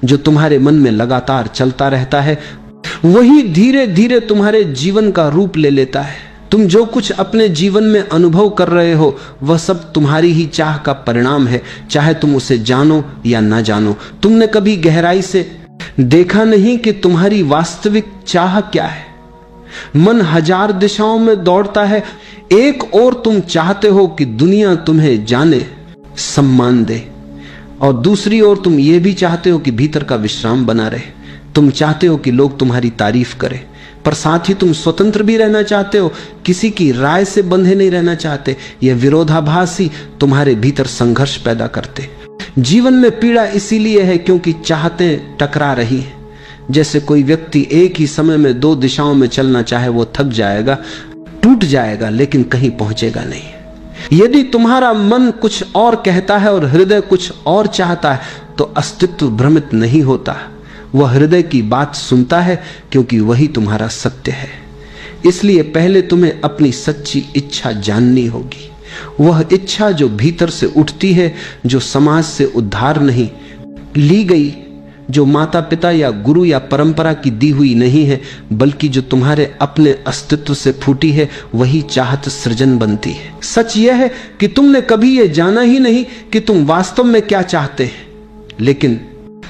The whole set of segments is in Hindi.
जो तुम्हारे मन में लगातार चलता रहता है, वही धीरे धीरे तुम्हारे जीवन का रूप ले लेता है। तुम जो कुछ अपने जीवन में अनुभव कर रहे हो वह सब तुम्हारी ही चाह का परिणाम है, चाहे तुम उसे जानो या ना जानो। तुमने कभी गहराई से देखा नहीं कि तुम्हारी वास्तविक चाह क्या है। मन हजार दिशाओं में दौड़ता है। एक ओर तुम चाहते हो कि दुनिया तुम्हें जाने, सम्मान दे, और दूसरी ओर तुम ये भी चाहते हो कि भीतर का विश्राम बना रहे। तुम चाहते हो कि लोग तुम्हारी तारीफ करें, पर साथ ही तुम स्वतंत्र भी रहना चाहते हो, किसी की राय से बंधे नहीं रहना चाहते। यह विरोधाभास ही तुम्हारे भीतर संघर्ष पैदा करते। जीवन में पीड़ा इसीलिए है क्योंकि चाहतें टकरा रही हैं। जैसे कोई व्यक्ति एक ही समय में दो दिशाओं में चलना चाहे, वो थक जाएगा, टूट जाएगा, लेकिन कहीं पहुंचेगा नहीं। यदि तुम्हारा मन कुछ और कहता है और हृदय कुछ और चाहता है, तो अस्तित्व भ्रमित नहीं होता। वह हृदय की बात सुनता है क्योंकि वही तुम्हारा सत्य है। इसलिए पहले तुम्हें अपनी सच्ची इच्छा जाननी होगी। वह इच्छा जो भीतर से उठती है, जो समाज से उद्धार नहीं ली गई, जो माता पिता या गुरु या परंपरा की दी हुई नहीं है, बल्कि जो तुम्हारे अपने अस्तित्व से फूटी है, वही चाहत सृजन बनती है। सच यह है कि तुमने कभी यह जाना ही नहीं कि तुम वास्तव में क्या चाहते हैं। लेकिन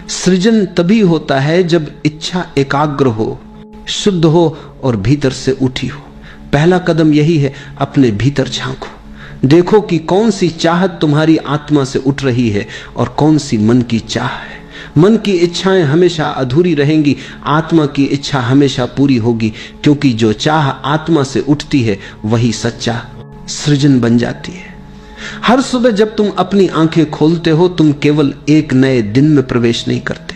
सृजन तभी होता है जब इच्छा एकाग्र हो, शुद्ध हो और भीतर से उठी हो। पहला कदम यही है, अपने भीतर झांको, देखो कि कौन सी चाहत तुम्हारी आत्मा से उठ रही है और कौन सी मन की चाह है। मन की इच्छाएं हमेशा अधूरी रहेंगी, आत्मा की इच्छा हमेशा पूरी होगी, क्योंकि जो चाह आत्मा से उठती है वही सच्चा सृजन बन जाती है। हर सुबह जब तुम अपनी आंखें खोलते हो, तुम केवल एक नए दिन में प्रवेश नहीं करते,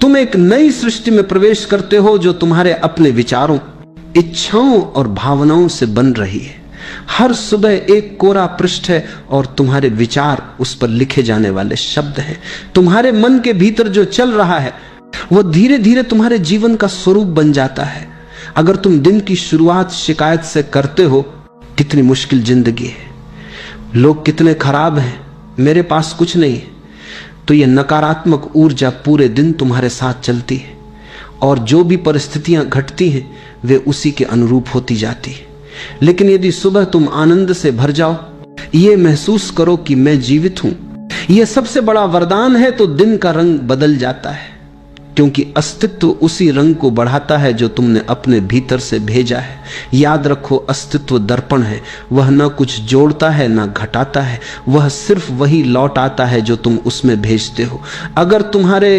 तुम एक नई सृष्टि में प्रवेश करते हो जो तुम्हारे अपने विचारों, इच्छाओं और भावनाओं से बन रही है। हर सुबह एक कोरा पृष्ठ है और तुम्हारे विचार उस पर लिखे जाने वाले शब्द हैं। तुम्हारे मन के भीतर जो चल रहा है वह धीरे धीरे तुम्हारे जीवन का स्वरूप बन जाता है। अगर तुम दिन की शुरुआत शिकायत से करते हो, कितनी मुश्किल जिंदगी है, लोग कितने खराब हैं, मेरे पास कुछ नहीं है, तो यह नकारात्मक ऊर्जा पूरे दिन तुम्हारे साथ चलती है और जो भी परिस्थितियां घटती हैं वे उसी के अनुरूप होती जाती है। लेकिन यदि सुबह तुम आनंद से भर जाओ, ये महसूस करो कि मैं जीवित हूं, यह सबसे बड़ा वरदान है, तो दिन का रंग बदल जाता है, क्योंकि अस्तित्व उसी रंग को बढ़ाता है जो तुमने अपने भीतर से भेजा है। याद रखो, अस्तित्व दर्पण है, वह न कुछ जोड़ता है न घटाता है, वह सिर्फ वही लौट आता है जो तुम उसमें भेजते हो। अगर तुम्हारे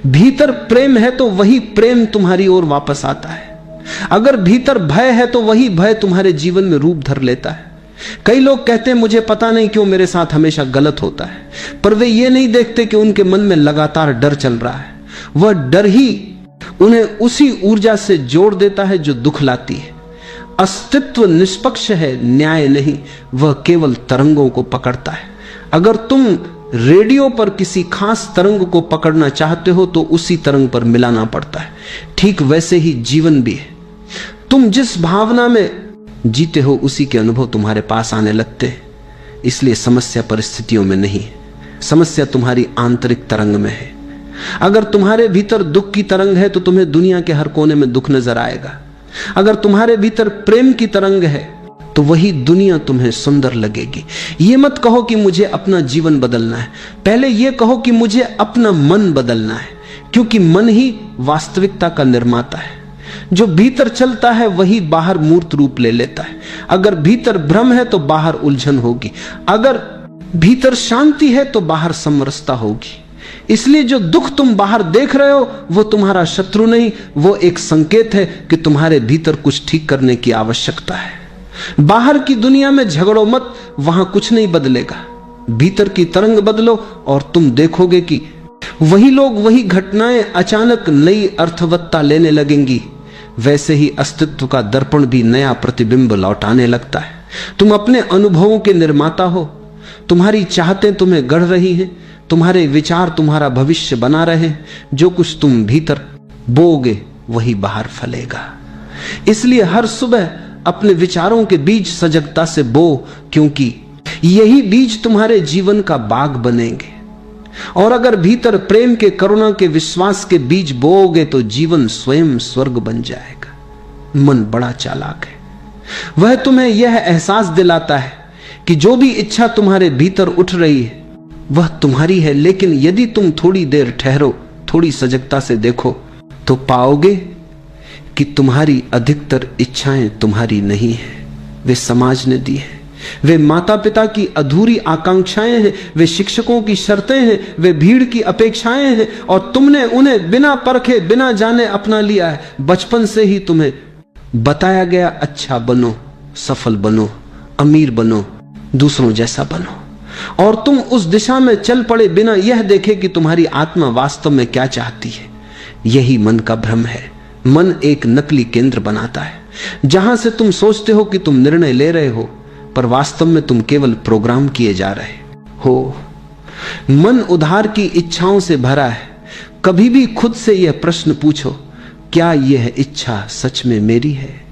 भीतर प्रेम है तो वही प्रेम तुम्हारी ओर वापस आता है। अगर भीतर भय है तो वही भय तुम्हारे जीवन में रूप धर लेता है। कई लोग कहते हैं मुझे पता नहीं क्यों मेरे साथ हमेशा गलत होता है, पर वे ये नहीं देखते कि उनके मन में लगातार डर चल रहा है। वह डर ही उन्हें उसी ऊर्जा से जोड़ देता है जो दुख लाती है। अस्तित्व निष्पक्ष है, न्याय नहीं, वह केवल तरंगों को पकड़ता है। अगर तुम रेडियो पर किसी खास तरंग को पकड़ना चाहते हो तो उसी तरंग पर मिलाना पड़ता है। ठीक वैसे ही जीवन भी है, तुम जिस भावना में जीते हो उसी के अनुभव तुम्हारे पास आने लगते हैं। इसलिए समस्या परिस्थितियों में नहीं है, समस्या तुम्हारी आंतरिक तरंग में है। अगर तुम्हारे भीतर दुख की तरंग है तो तुम्हें दुनिया के हर कोने में दुख नजर आएगा। अगर तुम्हारे भीतर प्रेम की तरंग है तो वही दुनिया तुम्हें सुंदर लगेगी। ये मत कहो कि मुझे अपना जीवन बदलना है, पहले यह कहो कि मुझे अपना मन बदलना है, क्योंकि मन ही वास्तविकता का निर्माता है। जो भीतर चलता है वही बाहर मूर्त रूप ले लेता है। अगर भीतर भ्रम है तो बाहर उलझन होगी, अगर भीतर शांति है तो बाहर समरसता होगी। इसलिए जो दुख तुम बाहर देख रहे हो वो तुम्हारा शत्रु नहीं, वो एक संकेत है कि तुम्हारे भीतर कुछ ठीक करने की आवश्यकता है। बाहर की दुनिया में झगड़ो मत, वहां कुछ नहीं बदलेगा। भीतर की तरंग बदलो और तुम देखोगे कि वही लोग, वही घटनाएं अचानक नई अर्थवत्ता लेने लगेंगी। वैसे ही अस्तित्व का दर्पण भी नया प्रतिबिंब लौटाने लगता है। तुम अपने अनुभवों के निर्माता हो, तुम्हारी चाहतें तुम्हें गढ़ रही हैं, तुम्हारे विचार तुम्हारा भविष्य बना रहे हैं। जो कुछ तुम भीतर बोओगे वही बाहर फलेगा। इसलिए हर सुबह अपने विचारों के बीज सजगता से बो, क्योंकि यही बीज तुम्हारे जीवन का बाग बनेंगे। और अगर भीतर प्रेम के, करुणा के, विश्वास के बीज बोओगे तो जीवन स्वयं स्वर्ग बन जाएगा। मन बड़ा चालाक है। वह तुम्हें यह एहसास दिलाता है कि जो भी इच्छा तुम्हारे भीतर उठ रही है वह तुम्हारी है, लेकिन यदि तुम थोड़ी देर ठहरो, थोड़ी सजगता से देखो, तो पाओगे कि तुम्हारी अधिकतर इच्छाएं तुम्हारी नहीं है, वे समाज ने दी है, वे माता पिता की अधूरी आकांक्षाएं हैं, वे शिक्षकों की शर्तें हैं, वे भीड़ की अपेक्षाएं हैं, और तुमने उन्हें बिना परखे, बिना जाने अपना लिया है। बचपन से ही तुम्हें बताया गया, अच्छा बनो, सफल बनो, अमीर बनो, दूसरों जैसा बनो, और तुम उस दिशा में चल पड़े बिना यह देखे कि तुम्हारी आत्मा वास्तव में क्या चाहती है। यही मन का भ्रम है। मन एक नकली केंद्र बनाता है, जहां से तुम सोचते हो कि तुम निर्णय ले रहे हो, पर वास्तव में तुम केवल प्रोग्राम किए जा रहे हो। मन उधार की इच्छाओं से भरा है। कभी भी खुद से यह प्रश्न पूछो, क्या यह इच्छा सच में मेरी है?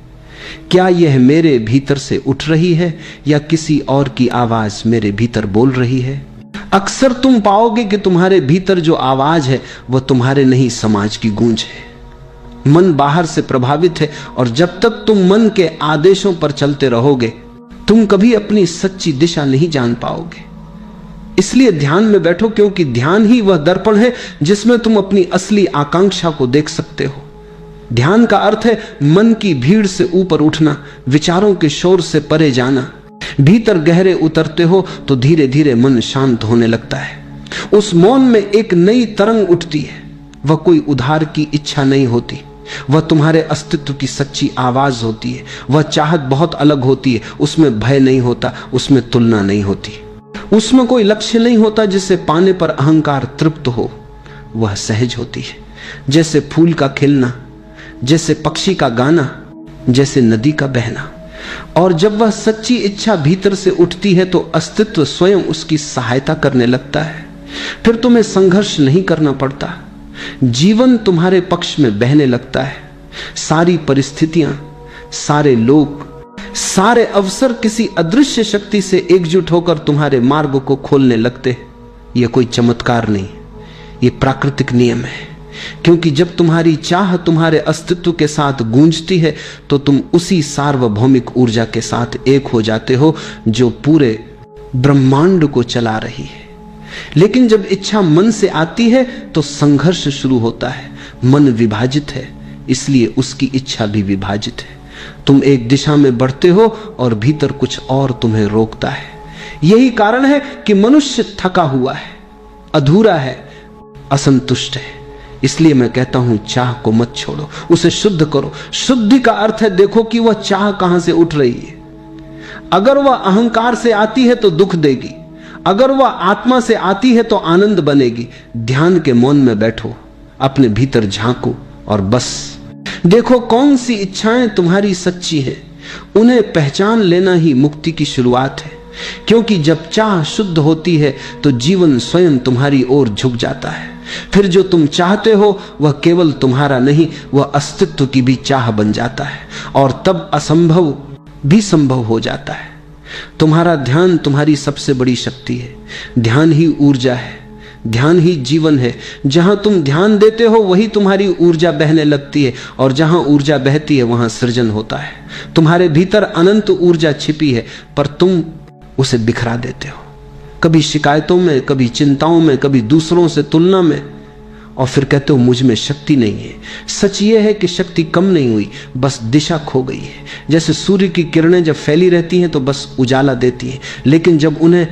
क्या यह मेरे भीतर से उठ रही है या किसी और की आवाज मेरे भीतर बोल रही है? अक्सर तुम पाओगे कि तुम्हारे भीतर जो आवाज है वह तुम्हारे नहीं, समाज की गूंज है। मन बाहर से प्रभावित है, और जब तक तुम मन के आदेशों पर चलते रहोगे तुम कभी अपनी सच्ची दिशा नहीं जान पाओगे। इसलिए ध्यान में बैठो, क्योंकि ध्यान ही वह दर्पण है जिसमें तुम अपनी असली आकांक्षा को देख सकते हो। ध्यान का अर्थ है मन की भीड़ से ऊपर उठना, विचारों के शोर से परे जाना। भीतर गहरे उतरते हो तो धीरे धीरे मन शांत होने लगता है। उस मौन में एक नई तरंग उठती है। वह कोई उधार की इच्छा नहीं होती, वह तुम्हारे अस्तित्व की सच्ची आवाज होती है। वह चाहत बहुत अलग होती है, उसमें भय नहीं होता, उसमें तुलना नहीं होती, उसमें कोई लक्ष्य नहीं होता जिसे पाने पर अहंकार तृप्त हो। वह सहज होती है, जैसे फूल का खिलना, जैसे पक्षी का गाना, जैसे नदी का बहना। और जब वह सच्ची इच्छा भीतर से उठती है तो अस्तित्व स्वयं उसकी सहायता करने लगता है। फिर तुम्हें संघर्ष नहीं करना पड़ता, जीवन तुम्हारे पक्ष में बहने लगता है। सारी परिस्थितियां, सारे लोग, सारे अवसर किसी अदृश्य शक्ति से एकजुट होकर तुम्हारे मार्ग को खोलने लगते हैं। यह कोई चमत्कार नहीं, यह प्राकृतिक नियम है। क्योंकि जब तुम्हारी चाह तुम्हारे अस्तित्व के साथ गूंजती है तो तुम उसी सार्वभौमिक ऊर्जा के साथ एक हो जाते हो जो पूरे ब्रह्मांड को चला रही है। लेकिन जब इच्छा मन से आती है तो संघर्ष शुरू होता है। मन विभाजित है, इसलिए उसकी इच्छा भी विभाजित है। तुम एक दिशा में बढ़ते हो और भीतर कुछ और तुम्हें रोकता है। यही कारण है कि मनुष्य थका हुआ है, अधूरा है, असंतुष्ट है। इसलिए मैं कहता हूं, चाह को मत छोड़ो, उसे शुद्ध करो। शुद्धि का अर्थ है देखो कि वह चाह कहां से उठ रही है। अगर वह अहंकार से आती है तो दुख देगी, अगर वह आत्मा से आती है तो आनंद बनेगी। ध्यान के मौन में बैठो, अपने भीतर झांको और बस देखो कौन सी इच्छाएं तुम्हारी सच्ची हैं। उन्हें पहचान लेना ही मुक्ति की शुरुआत है। क्योंकि जब चाह शुद्ध होती है तो जीवन स्वयं तुम्हारी ओर झुक जाता है। फिर जो तुम चाहते हो वह केवल तुम्हारा नहीं, वह अस्तित्व की भी चाह बन जाता है, और तब असंभव भी संभव हो जाता है। तुम्हारा ध्यान तुम्हारी सबसे बड़ी शक्ति है। ध्यान ही ऊर्जा है, ध्यान ही जीवन है। जहां तुम ध्यान देते हो वही तुम्हारी ऊर्जा बहने लगती है, और जहां ऊर्जा बहती है वहां सृजन होता है। तुम्हारे भीतर अनंत ऊर्जा छिपी है, पर तुम उसे बिखरा देते हो, कभी शिकायतों में, कभी चिंताओं में, कभी दूसरों से तुलना में, और फिर कहते हो मुझ में शक्ति नहीं है। सच यह है कि शक्ति कम नहीं हुई, बस दिशा खो गई है। जैसे सूर्य की किरणें जब फैली रहती हैं तो बस उजाला देती हैं, लेकिन जब उन्हें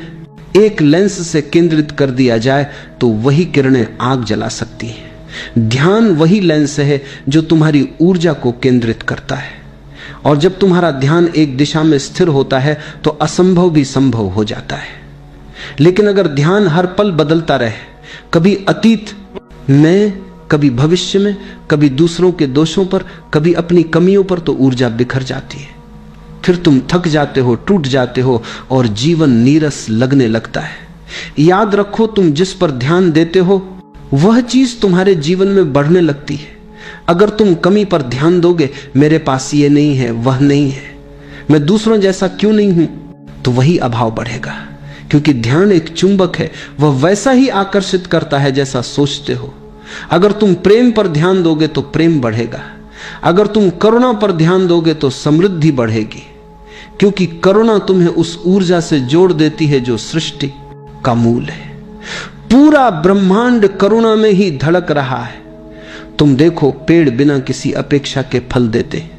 एक लेंस से केंद्रित कर दिया जाए तो वही किरणें आग जला सकती हैं। ध्यान वही लेंस है जो तुम्हारी ऊर्जा को केंद्रित करता है, और जब तुम्हारा ध्यान एक दिशा में स्थिर होता है तो असंभव भी संभव हो जाता है। लेकिन अगर ध्यान हर पल बदलता रहे, कभी अतीत में, कभी भविष्य में, कभी दूसरों के दोषों पर, कभी अपनी कमियों पर, तो ऊर्जा बिखर जाती है। फिर तुम थक जाते हो, टूट जाते हो, और जीवन नीरस लगने लगता है। याद रखो, तुम जिस पर ध्यान देते हो वह चीज तुम्हारे जीवन में बढ़ने लगती है। अगर तुम कमी पर ध्यान दोगे, मेरे पास ये नहीं है, वह नहीं है, मैं दूसरों जैसा क्यों नहीं हूं, तो वही अभाव बढ़ेगा। क्योंकि ध्यान एक चुंबक है, वह वैसा ही आकर्षित करता है जैसा सोचते हो। अगर तुम प्रेम पर ध्यान दोगे तो प्रेम बढ़ेगा, अगर तुम करुणा पर ध्यान दोगे तो समृद्धि बढ़ेगी, क्योंकि करुणा तुम्हें उस ऊर्जा से जोड़ देती है जो सृष्टि का मूल है। पूरा ब्रह्मांड करुणा में ही धड़क रहा है। तुम देखो, पेड़ बिना किसी अपेक्षा के फल देते हैं,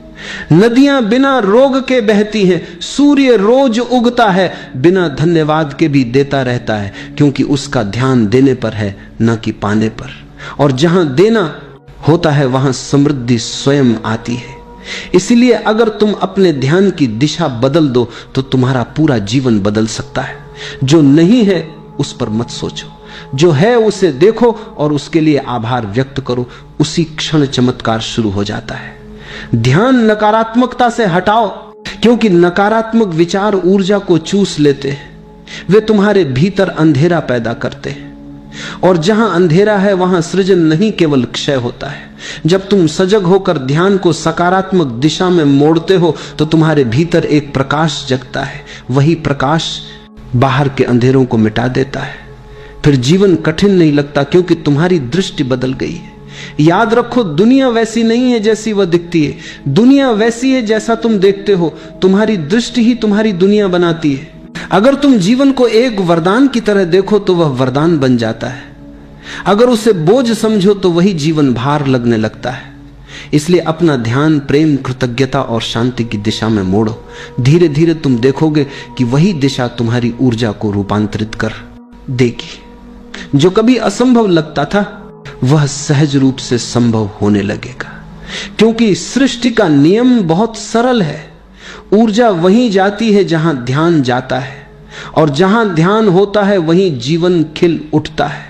नदियां बिना रोग के बहती हैं, सूर्य रोज उगता है, बिना धन्यवाद के भी देता रहता है, क्योंकि उसका ध्यान देने पर है, न कि पाने पर। और जहां देना होता है वहां समृद्धि स्वयं आती है। इसलिए अगर तुम अपने ध्यान की दिशा बदल दो तो तुम्हारा पूरा जीवन बदल सकता है। जो नहीं है उस पर मत सोचो, जो है उसे देखो और उसके लिए आभार व्यक्त करो। उसी क्षण चमत्कार शुरू हो जाता है। ध्यान नकारात्मकता से हटाओ, क्योंकि नकारात्मक विचार ऊर्जा को चूस लेते हैं, वे तुम्हारे भीतर अंधेरा पैदा करते हैं। और जहां अंधेरा है वहां सृजन नहीं केवल क्षय होता है। जब तुम सजग होकर ध्यान को सकारात्मक दिशा में मोड़ते हो तो तुम्हारे भीतर एक प्रकाश जगता है। वही प्रकाश बाहर के अंधेरों को मिटा देता है। फिर जीवन कठिन नहीं लगता, क्योंकि तुम्हारी दृष्टि बदल गई है। याद रखो, दुनिया वैसी नहीं है जैसी वह दिखती है, दुनिया वैसी है जैसा तुम देखते हो। तुम्हारी दृष्टि ही तुम्हारी दुनिया बनाती है। अगर तुम जीवन को एक वरदान की तरह देखो तो वह वरदान बन जाता है, अगर उसे बोझ समझो तो वही जीवन भार लगने लगता है। इसलिए अपना ध्यान प्रेम, कृतज्ञता और शांति की दिशा में मोड़ो। धीरे धीरे तुम देखोगे कि वही दिशा तुम्हारी ऊर्जा को रूपांतरित कर देगी। जो कभी असंभव लगता था वह सहज रूप से संभव होने लगेगा, क्योंकि सृष्टि का नियम बहुत सरल है। ऊर्जा वहीं जाती है जहां ध्यान जाता है, और जहां ध्यान होता है वहीं जीवन खिल उठता है।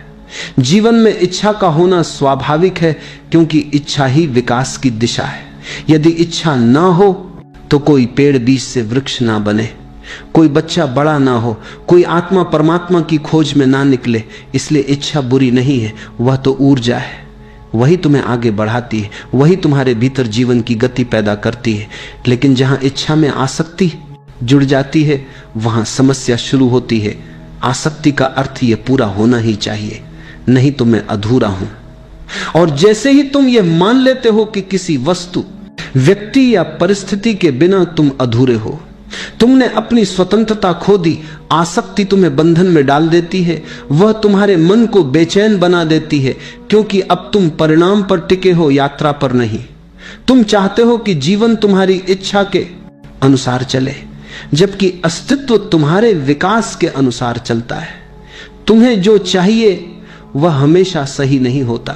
जीवन में इच्छा का होना स्वाभाविक है, क्योंकि इच्छा ही विकास की दिशा है। यदि इच्छा ना हो तो कोई पेड़ बीज से वृक्ष ना बने, कोई बच्चा बड़ा ना हो, कोई आत्मा परमात्मा की खोज में ना निकले। इसलिए इच्छा बुरी नहीं है, वह तो ऊर्जा है, वही तुम्हें आगे बढ़ाती है, वही तुम्हारे भीतर जीवन की गति पैदा करती है। लेकिन जहां इच्छा में आसक्ति जुड़ जाती है वहां समस्या शुरू होती है। आसक्ति का अर्थ यह पूरा होना ही चाहिए, नहीं तो मैं अधूरा हूं। और जैसे ही तुम यह मान लेते हो कि किसी वस्तु, व्यक्ति या परिस्थिति के बिना तुम अधूरे हो, तुमने अपनी स्वतंत्रता खो दी। आसक्ति तुम्हें बंधन में डाल देती है, वह तुम्हारे मन को बेचैन बना देती है, क्योंकि अब तुम परिणाम पर टिके हो, यात्रा पर नहीं। तुम चाहते हो कि जीवन तुम्हारी इच्छा के अनुसार चले, जबकि अस्तित्व तुम्हारे विकास के अनुसार चलता है। तुम्हें जो चाहिए वह हमेशा सही नहीं होता,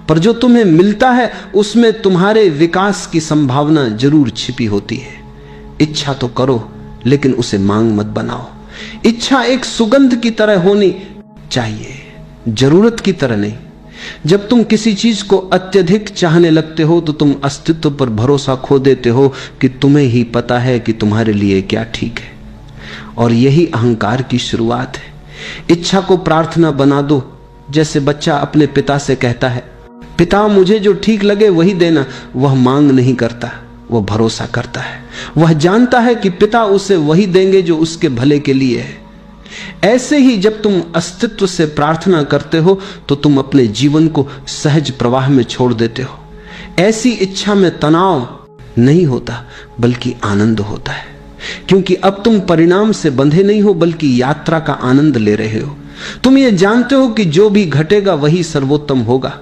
पर जो तुम्हें मिलता है उसमें तुम्हारे विकास की संभावना जरूर छिपी होती है। इच्छा तो करो, लेकिन उसे मांग मत बनाओ। इच्छा एक सुगंध की तरह होनी चाहिए, जरूरत की तरह नहीं। जब तुम किसी चीज को अत्यधिक चाहने लगते हो तो तुम अस्तित्व पर भरोसा खो देते हो कि तुम्हें ही पता है कि तुम्हारे लिए क्या ठीक है, और यही अहंकार की शुरुआत है। इच्छा को प्रार्थना बना दो। जैसे बच्चा अपने पिता से कहता है, पिता मुझे जो ठीक लगे वही देना। वह मांग नहीं करता, वह भरोसा करता है। वह जानता है कि पिता उसे वही देंगे जो उसके भले के लिए है। ऐसे ही जब तुम अस्तित्व से प्रार्थना करते हो तो तुम अपने जीवन को सहज प्रवाह में छोड़ देते हो। ऐसी इच्छा में तनाव नहीं होता, बल्कि आनंद होता है, क्योंकि अब तुम परिणाम से बंधे नहीं हो, बल्कि यात्रा का आनंद ले रहे हो। तुम ये जानते हो कि जो भी घटेगा वही सर्वोत्तम होगा,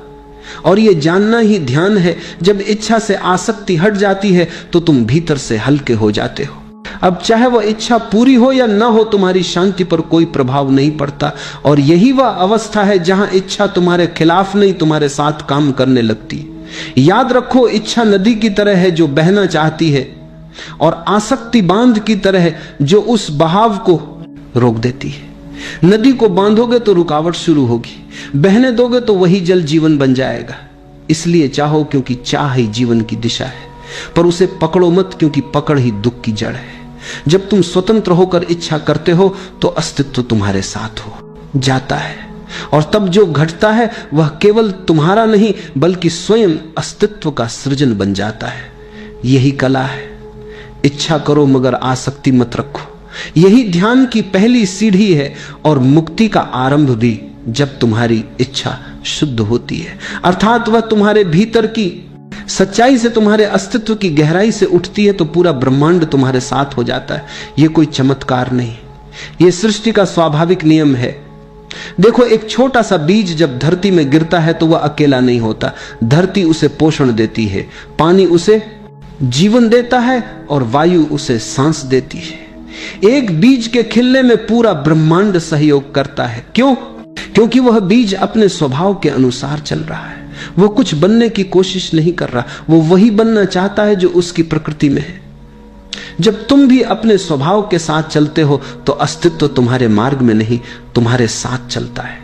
और ये जानना ही ध्यान है। जब इच्छा से आसक्ति हट जाती है तो तुम भीतर से हल्के हो जाते हो। अब चाहे वह इच्छा पूरी हो या न हो, तुम्हारी शांति पर कोई प्रभाव नहीं पड़ता। और यही वह अवस्था है जहां इच्छा तुम्हारे खिलाफ नहीं, तुम्हारे साथ काम करने लगती। याद रखो, इच्छा नदी की तरह है जो बहना चाहती है, और आसक्ति बांध की तरह है जो उस बहाव को रोक देती है। नदी को बांधोगे तो रुकावट शुरू होगी, बहने दोगे तो वही जल जीवन बन जाएगा। इसलिए चाहो, क्योंकि चाह ही जीवन की दिशा है, पर उसे पकड़ो मत, क्योंकि पकड़ ही दुख की जड़ है। जब तुम स्वतंत्र होकर इच्छा करते हो तो अस्तित्व तुम्हारे साथ हो जाता है, और तब जो घटता है वह केवल तुम्हारा नहीं बल्कि स्वयं अस्तित्व का सृजन बन जाता है। यही कला है। इच्छा करो मगर आसक्ति मत रखो। यही ध्यान की पहली सीढ़ी है और मुक्ति का आरंभ भी जब तुम्हारी इच्छा शुद्ध होती है, अर्थात वह तुम्हारे भीतर की सच्चाई से, तुम्हारे अस्तित्व की गहराई से उठती है, तो पूरा ब्रह्मांड तुम्हारे साथ हो जाता है। यह कोई चमत्कार नहीं, यह सृष्टि का स्वाभाविक नियम है। देखो, एक छोटा सा बीज जब धरती में गिरता है तो वह अकेला नहीं होता, धरती उसे पोषण देती है, पानी उसे जीवन देता है और वायु उसे सांस देती है। एक बीज के खिलने में पूरा ब्रह्मांड सहयोग करता है। क्यों? क्योंकि वह बीज अपने स्वभाव के अनुसार चल रहा है, वो कुछ बनने की कोशिश नहीं कर रहा, वो वही बनना चाहता है जो उसकी प्रकृति में है। जब तुम भी अपने स्वभाव के साथ चलते हो तो अस्तित्व तुम्हारे मार्ग में नहीं, तुम्हारे साथ चलता है।